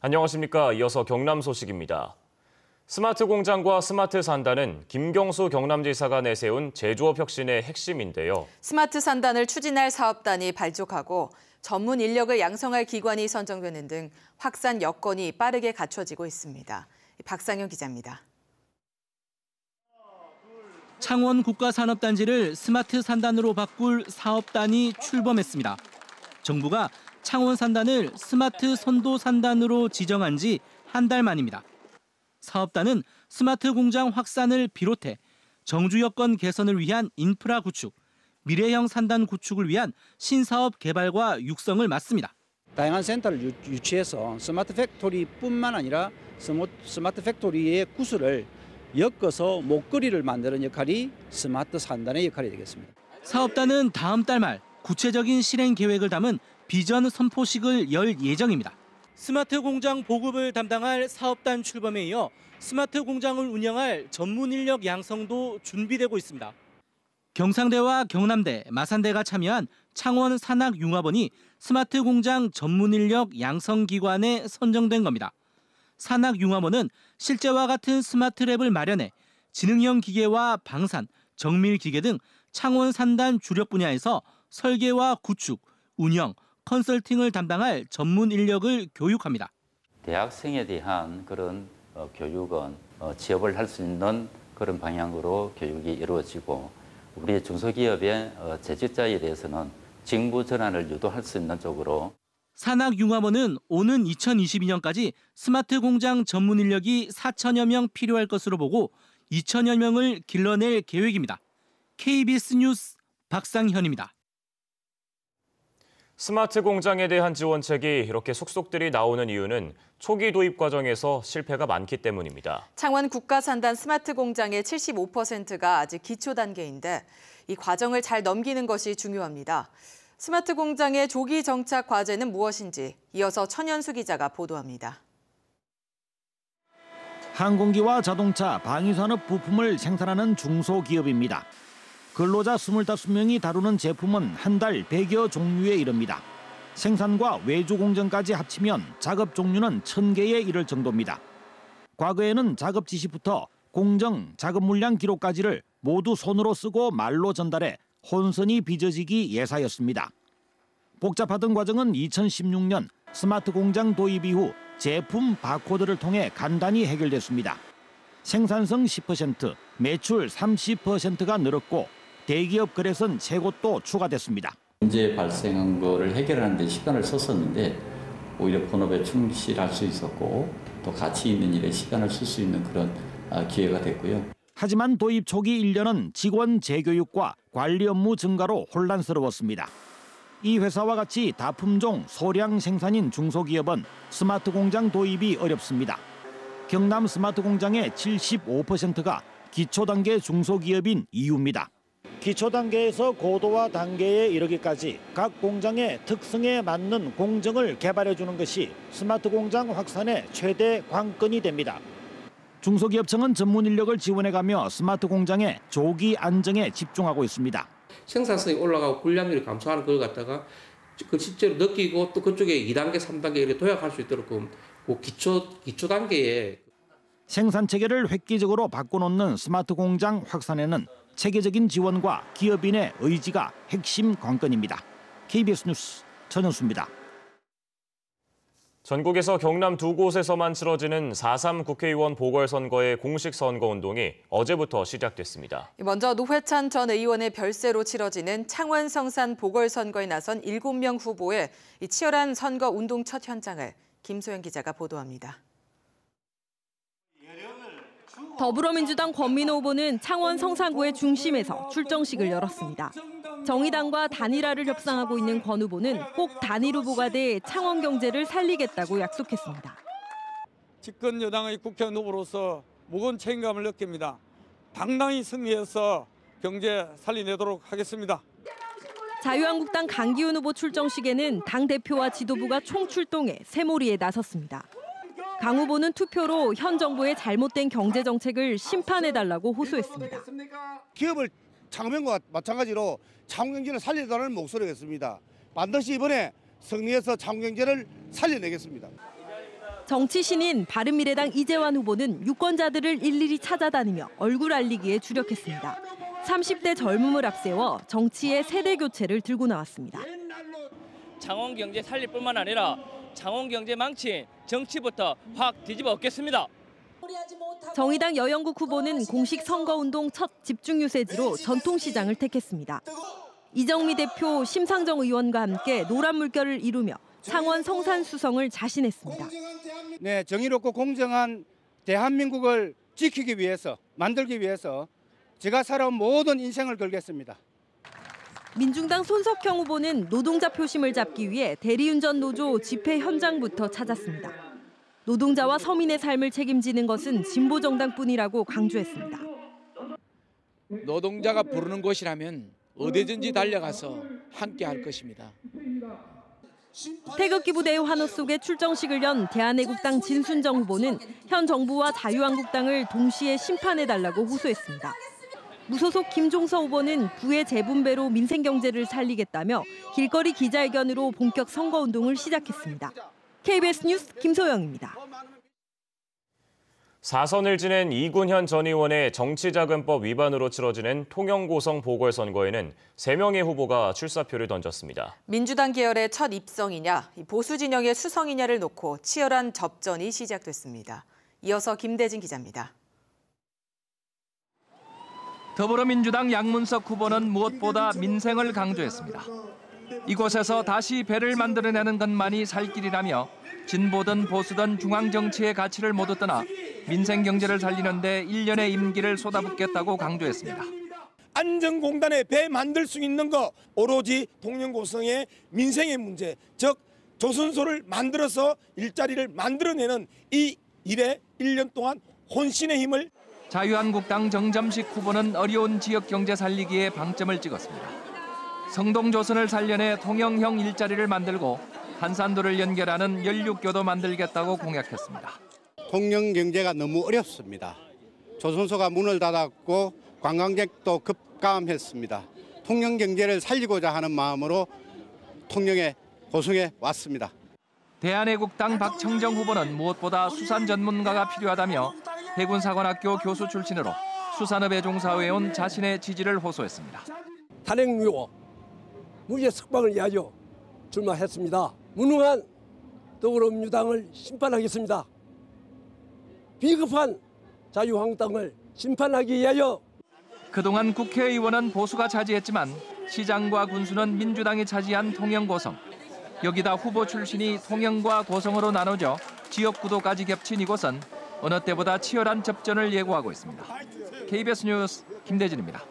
안녕하십니까. 이어서 경남 소식입니다. 스마트 공장과 스마트 산단은 김경수 경남지사가 내세운 제조업 혁신의 핵심인데요. 스마트 산단을 추진할 사업단이 발족하고 전문 인력을 양성할 기관이 선정되는 등 확산 여건이 빠르게 갖춰지고 있습니다. 박상현 기자입니다. 창원 국가산업단지를 스마트 산단으로 바꿀 사업단이 출범했습니다. 정부가 창원 산단을 스마트 선도 산단으로 지정한 지 한 달 만입니다. 사업단은 스마트 공장 확산을 비롯해 정주 여건 개선을 위한 인프라 구축, 미래형 산단 구축을 위한 신사업 개발과 육성을 맡습니다. 다양한 센터를 유치해서 스마트 팩토리뿐만 아니라 스마트 팩토리의 구슬을 엮어서 목걸이를 만드는 역할이 스마트 산단의 역할이 되겠습니다. 사업단은 다음 달 말 구체적인 실행 계획을 담은 비전 선포식을 열 예정입니다. 스마트 공장 보급을 담당할 사업단 출범에 이어 스마트 공장을 운영할 전문 인력 양성도 준비되고 있습니다. 경상대와 경남대, 마산대가 참여한 창원 산학융합원이 스마트 공장 전문 인력 양성 기관에 선정된 겁니다. 산학융합원은 실제와 같은 스마트랩을 마련해 지능형 기계와 방산, 정밀 기계 등 창원 산단 주력 분야에서 설계와 구축, 운영, 컨설팅을 담당할 전문 인력을 교육합니다. 대학생에 대한 그런 교육은 취업을 할 수 있는 그런 방향으로 교육이 이루어지고 우리 중소기업의 재직자에 대해서는 직무 전환을 유도할 수 있는 쪽으로. 산학융합원은 오는 2022년까지 스마트 공장 전문 인력이 4천여 명 필요할 것으로 보고 2천여 명을 길러낼 계획입니다. KBS 뉴스 박상현입니다. 스마트 공장에 대한 지원책이 이렇게 속속들이 나오는 이유는 초기 도입 과정에서 실패가 많기 때문입니다. 창원 국가산단 스마트 공장의 75%가 아직 기초 단계인데 이 과정을 잘 넘기는 것이 중요합니다. 스마트 공장의 조기 정착 과제는 무엇인지 이어서 천연수 기자가 보도합니다. 항공기와 자동차, 방위산업 부품을 생산하는 중소기업입니다. 근로자 25명이 다루는 제품은 한 달 100여 종류에 이릅니다. 생산과 외주 공정까지 합치면 작업 종류는 1000개에 이를 정도입니다. 과거에는 작업 지시부터 공정, 작업 물량 기록까지를 모두 손으로 쓰고 말로 전달해 혼선이 빚어지기 예사였습니다. 복잡하던 과정은 2016년 스마트 공장 도입 이후 제품 바코드를 통해 간단히 해결됐습니다. 생산성 10%, 매출 30%가 늘었고 대기업 거래선 3곳도 추가됐습니다. 문제 발생한 거를 해결하는 데 시간을 썼었는데 오히려 본업에 충실할 수 있었고 또 가치 있는 일에 시간을 쓸 수 있는 그런 기회가 됐고요. 하지만 도입 초기 1년은 직원 재교육과 관리 업무 증가로 혼란스러웠습니다. 이 회사와 같이 다품종 소량 생산인 중소기업은 스마트 공장 도입이 어렵습니다. 경남 스마트 공장의 75%가 기초 단계 중소기업인 이유입니다. 기초 단계에서 고도화 단계에 이르기까지 각 공장의 특성에 맞는 공정을 개발해 주는 것이 스마트 공장 확산의 최대 관건이 됩니다. 중소기업청은 전문 인력을 지원해가며 스마트 공장의 조기 안정에 집중하고 있습니다. 생산성이 올라가고 불량률이 감소하는 걸 갖다가 그 실제로 느끼고 또 그쪽에 2단계, 3단계 이렇게 도약할 수 있도록 그 기초 단계에 생산 체계를 획기적으로 바꿔놓는 스마트 공장 확산에는 체계적인 지원과 기업인의 의지가 핵심 관건입니다. KBS 뉴스 전현수입니다. 전국에서 경남 2곳에서만 치러지는 4.3 국회의원 보궐선거의 공식 선거운동이 어제부터 시작됐습니다. 먼저 노회찬 전 의원의 별세로 치러지는 창원 성산 보궐선거에 나선 7명 후보의 치열한 선거운동 첫 현장을 김소연 기자가 보도합니다. 더불어민주당 권민호 후보는 창원 성산구의 중심에서 출정식을 열었습니다. 정의당과 단일화를 협상하고 있는 권 후보는 꼭 단일 후보가 돼 창원 경제를 살리겠다고 약속했습니다. 집권 여당의 국회의원 후보로서 무거운 책임감을 느낍니다. 당당히 승리해서 경제 살려내도록 하겠습니다. 자유한국당 강기훈 후보 출정식에는 당대표와 지도부가 총출동해 새몰이에 나섰습니다. 강 후보는 투표로 현 정부의 잘못된 경제정책을 심판해달라고 호소했습니다. 기업을 창업과 마찬가지로 창원경제를 살려달라는 목소리가 있습니다. 반드시 이번에 승리해서 창원경제를 살려내겠습니다. 정치 신인 바른미래당 이재환 후보는 유권자들을 일일이 찾아다니며 얼굴 알리기에 주력했습니다. 30대 젊음을 앞세워 정치의 세대 교체를 들고 나왔습니다. 창원 경제 살릴 뿐만 아니라 창원 경제 망친 정치부터 확 뒤집어 엎겠습니다. 정의당 여영국 후보는 공식 선거운동 첫 집중 유세지로 전통시장을 택했습니다. 이정미 대표, 심상정 의원과 함께 노란 물결을 이루며 창원 성산수성을 자신했습니다. 네, 정의롭고 공정한 대한민국을 지키기 위해서, 만들기 위해서 제가 살아온 모든 인생을 걸겠습니다. 민중당 손석형 후보는 노동자 표심을 잡기 위해 대리운전 노조 집회 현장부터 찾았습니다. 노동자와 서민의 삶을 책임지는 것은 진보정당뿐이라고 강조했습니다. 노동자가 부르는 곳이라면 어디든지 달려가서 함께 할 것입니다. 태극기 부대의 환호 속에 출정식을 연 대한애국당 진순정 후보는 현 정부와 자유한국당을 동시에 심판해달라고 호소했습니다. 무소속 김종서 후보는 부의 재분배로 민생경제를 살리겠다며 길거리 기자회견으로 본격 선거운동을 시작했습니다. KBS 뉴스 김소영입니다. 4선을 지낸 이군현 전 의원의 정치자금법 위반으로 치러지는 통영고성 보궐선거에는 3명의 후보가 출사표를 던졌습니다. 민주당 계열의 첫 입성이냐, 보수 진영의 수성이냐를 놓고 치열한 접전이 시작됐습니다. 이어서 김대진 기자입니다. 더불어민주당 양문석 후보는 무엇보다 민생을 강조했습니다. 이곳에서 다시 배를 만들어내는 것만이 살 길이라며 진보든 보수든 중앙정치의 가치를 모두 떠나 민생 경제를 살리는 데 1년의 임기를 쏟아붓겠다고 강조했습니다. 안전공단에 배 만들 수 있는 거 오로지 통영고성의 민생의 문제, 즉 조선소를 만들어서 일자리를 만들어내는 이 일에 1년 동안 혼신의 힘을. 자유한국당 정점식 후보는 어려운 지역 경제 살리기에 방점을 찍었습니다. 성동조선을 살려내 통영형 일자리를 만들고 한산도를 연결하는 연륙교도 만들겠다고 공약했습니다. 통영 경제가 너무 어렵습니다. 조선소가 문을 닫았고 관광객도 급감했습니다. 통영 경제를 살리고자 하는 마음으로 통영에 고성에 왔습니다. 대한애국당 박청정 후보는 무엇보다 수산 전문가가 필요하다며 해군사관학교 교수 출신으로 수산업에 종사해온 자신의 지지를 호소했습니다. 탄핵유효, 무죄 석방을 위하여 출마했습니다. 무능한 더불어민주당을 심판하겠습니다. 비겁한 자유한국당을 심판하기 위하여. 그동안 국회의원은 보수가 차지했지만 시장과 군수는 민주당이 차지한 통영고성. 여기다 후보 출신이 통영과 고성으로 나눠져 지역구도까지 겹친 이곳은 어느 때보다 치열한 접전을 예고하고 있습니다. KBS 뉴스 김대진입니다.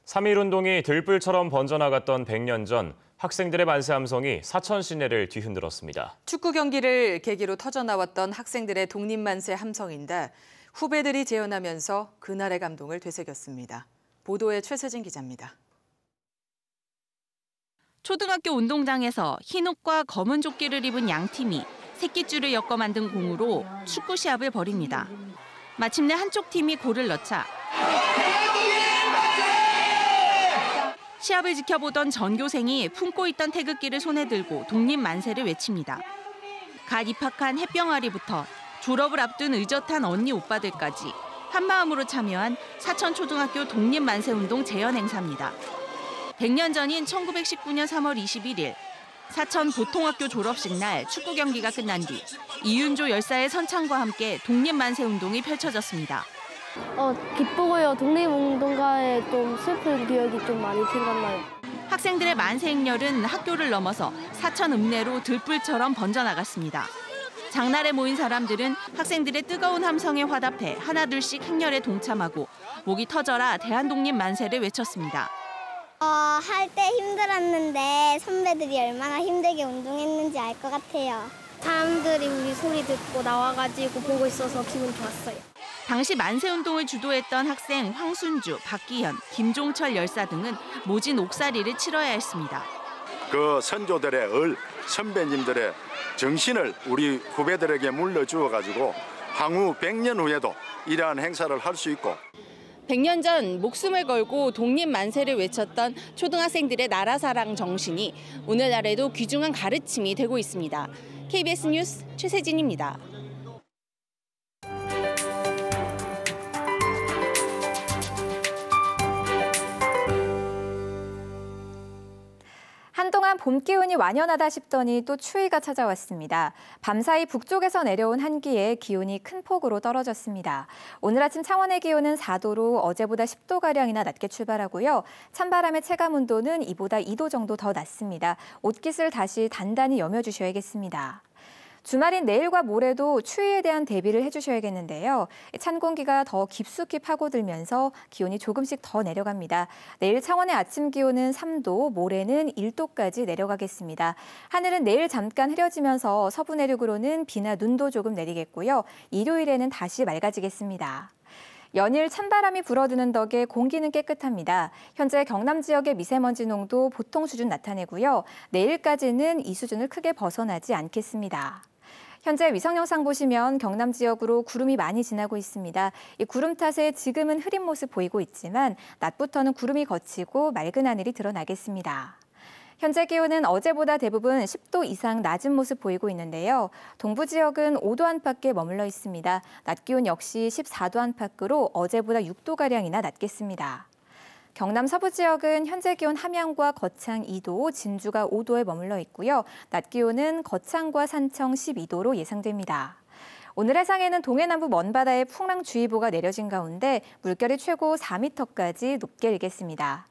3.1운동이 들불처럼 번져나갔던 100년 전 학생들의 만세 함성이 사천 시내를 뒤흔들었습니다. 축구 경기를 계기로 터져나왔던 학생들의 독립만세 함성인데 후배들이 재현하면서 그날의 감동을 되새겼습니다. 보도에 최세진 기자입니다. 초등학교 운동장에서 흰 옷과 검은 조끼를 입은 양 팀이 새끼줄을 엮어 만든 공으로 축구 시합을 벌입니다. 마침내 한쪽 팀이 골을 넣자 시합을 지켜보던 전교생이 품고 있던 태극기를 손에 들고 독립만세를 외칩니다. 갓 입학한 햇병아리부터 졸업을 앞둔 의젓한 언니 오빠들까지 한마음으로 참여한 사천초등학교 독립만세운동 재현 행사입니다. 100년 전인 1919년 3월 21일 사천 보통학교 졸업식 날 축구 경기가 끝난 뒤 이윤조 열사의 선창과 함께 독립만세운동이 펼쳐졌습니다. 기쁘고요. 독립운동가의 좀 슬픈 기억이 좀 많이 생각나요. 학생들의 만세 행렬은 학교를 넘어서 사천 읍내로 들불처럼 번져나갔습니다. 장날에 모인 사람들은 학생들의 뜨거운 함성에 화답해 하나둘씩 행렬에 동참하고 목이 터져라 대한독립 만세를 외쳤습니다. 할 때 힘들었는데 선배들이 얼마나 힘들게 운동했는지 알 것 같아요. 사람들이 우리 소리 듣고 나와가지고 보고 있어서 기분 좋았어요. 당시 만세운동을 주도했던 학생 황순주, 박기현, 김종철 열사 등은 모진 옥살이를 치러야 했습니다. 그 선조들의 선배님들의 정신을 우리 후배들에게 물려주어가지고 향후 100년 후에도 이러한 행사를 할 수 있고 100년 전 목숨을 걸고 독립만세를 외쳤던 초등학생들의 나라사랑 정신이 오늘날에도 귀중한 가르침이 되고 있습니다. KBS 뉴스 최세진입니다. 한동안 봄 기운이 완연하다 싶더니 또 추위가 찾아왔습니다. 밤사이 북쪽에서 내려온 한기에 기온이 큰 폭으로 떨어졌습니다. 오늘 아침 창원의 기온은 4도로 어제보다 10도가량이나 낮게 출발하고요. 찬바람의 체감 온도는 이보다 2도 정도 더 낮습니다. 옷깃을 다시 단단히 여며주셔야겠습니다. 주말인 내일과 모레도 추위에 대한 대비를 해주셔야겠는데요. 찬 공기가 더 깊숙이 파고들면서 기온이 조금씩 더 내려갑니다. 내일 창원의 아침 기온은 3도, 모레는 1도까지 내려가겠습니다. 하늘은 내일 잠깐 흐려지면서 서부 내륙으로는 비나 눈도 조금 내리겠고요. 일요일에는 다시 맑아지겠습니다. 연일 찬바람이 불어드는 덕에 공기는 깨끗합니다. 현재 경남 지역의 미세먼지 농도 보통 수준 나타내고요. 내일까지는 이 수준을 크게 벗어나지 않겠습니다. 현재 위성 영상 보시면 경남 지역으로 구름이 많이 지나고 있습니다. 이 구름 탓에 지금은 흐린 모습 보이고 있지만 낮부터는 구름이 걷히고 맑은 하늘이 드러나겠습니다. 현재 기온은 어제보다 대부분 10도 이상 낮은 모습 보이고 있는데요. 동부 지역은 5도 안팎에 머물러 있습니다. 낮 기온 역시 14도 안팎으로 어제보다 6도가량이나 낮겠습니다. 경남 서부 지역은 현재 기온 함양과 거창 2도, 진주가 5도에 머물러 있고요. 낮 기온은 거창과 산청 12도로 예상됩니다. 오늘 해상에는 동해남부 먼바다에 풍랑주의보가 내려진 가운데 물결이 최고 4m까지 높게 일겠습니다.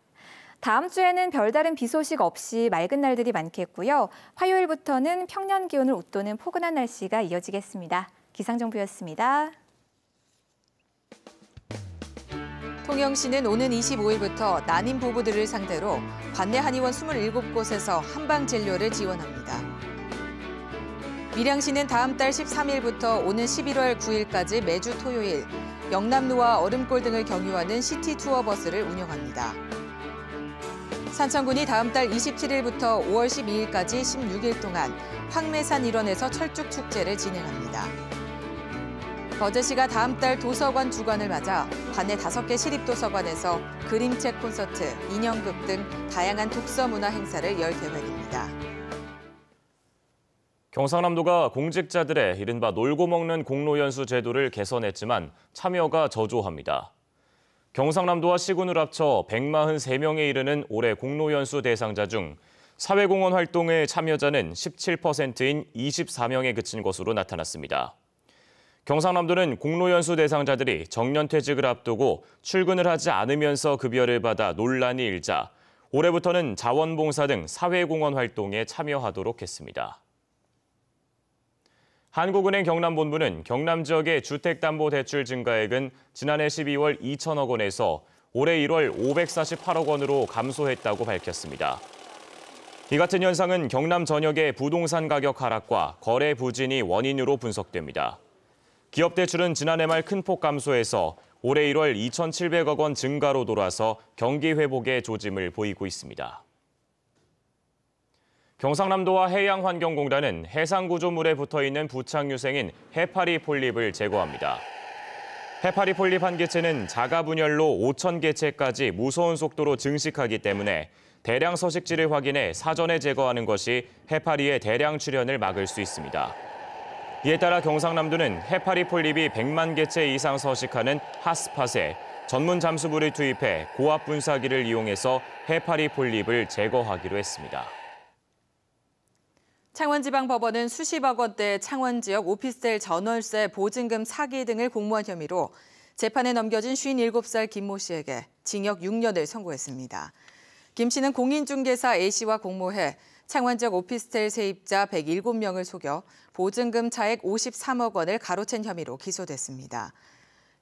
다음 주에는 별다른 비 소식 없이 맑은 날들이 많겠고요. 화요일부터는 평년 기온을 웃도는 포근한 날씨가 이어지겠습니다. 기상정보였습니다. 통영시는 오는 25일부터 난임 부부들을 상대로 관내 한의원 27곳에서 한방 진료를 지원합니다. 밀양시는 다음 달 13일부터 오는 11월 9일까지 매주 토요일 영남로와 얼음골 등을 경유하는 시티 투어 버스를 운영합니다. 산청군이 다음 달 27일부터 5월 12일까지 16일 동안 황매산 일원에서 철쭉 축제를 진행합니다. 거제시가 다음 달 도서관 주관을 맞아 관내 5개 시립도서관에서 그림책 콘서트, 인형극 등 다양한 독서 문화 행사를 열 계획입니다. 경상남도가 공직자들의 이른바 놀고 먹는 공로연수 제도를 개선했지만 참여가 저조합니다. 경상남도와 시군을 합쳐 143명에 이르는 올해 공로연수 대상자 중 사회공헌 활동의 참여자는 17%인 24명에 그친 것으로 나타났습니다. 경상남도는 공로연수 대상자들이 정년퇴직을 앞두고 출근을 하지 않으면서 급여를 받아 논란이 일자 올해부터는 자원봉사 등 사회공헌 활동에 참여하도록 했습니다. 한국은행 경남본부는 경남 지역의 주택담보대출 증가액은 지난해 12월 2천억 원에서 올해 1월 548억 원으로 감소했다고 밝혔습니다. 이 같은 현상은 경남 전역의 부동산 가격 하락과 거래 부진이 원인으로 분석됩니다. 기업 대출은 지난해 말 큰 폭 감소해서 올해 1월 2,700억 원 증가로 돌아서 경기 회복의 조짐을 보이고 있습니다. 경상남도와 해양환경공단은 해상구조물에 붙어있는 부착유생인 해파리 폴립을 제거합니다. 해파리 폴립 한 개체는 자가 분열로 5천 개체까지 무서운 속도로 증식하기 때문에 대량 서식지를 확인해 사전에 제거하는 것이 해파리의 대량 출현을 막을 수 있습니다. 이에 따라 경상남도는 해파리 폴립이 100만 개체 이상 서식하는 핫스팟에 전문 잠수부를 투입해 고압 분사기를 이용해서 해파리 폴립을 제거하기로 했습니다. 창원지방법원은 수십억 원대 창원 지역 오피스텔 전월세 보증금 사기 등을 공모한 혐의로 재판에 넘겨진 57살 김모 씨에게 징역 6년을 선고했습니다. 김 씨는 공인중개사 A씨와 공모해 창원 지역 오피스텔 세입자 107명을 속여 보증금 차액 53억 원을 가로챈 혐의로 기소됐습니다.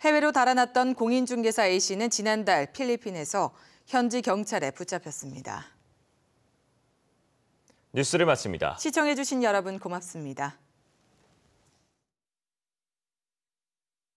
해외로 달아났던 공인중개사 A씨는 지난달 필리핀에서 현지 경찰에 붙잡혔습니다. 뉴스를 마칩니다. 시청해주신 여러분 고맙습니다.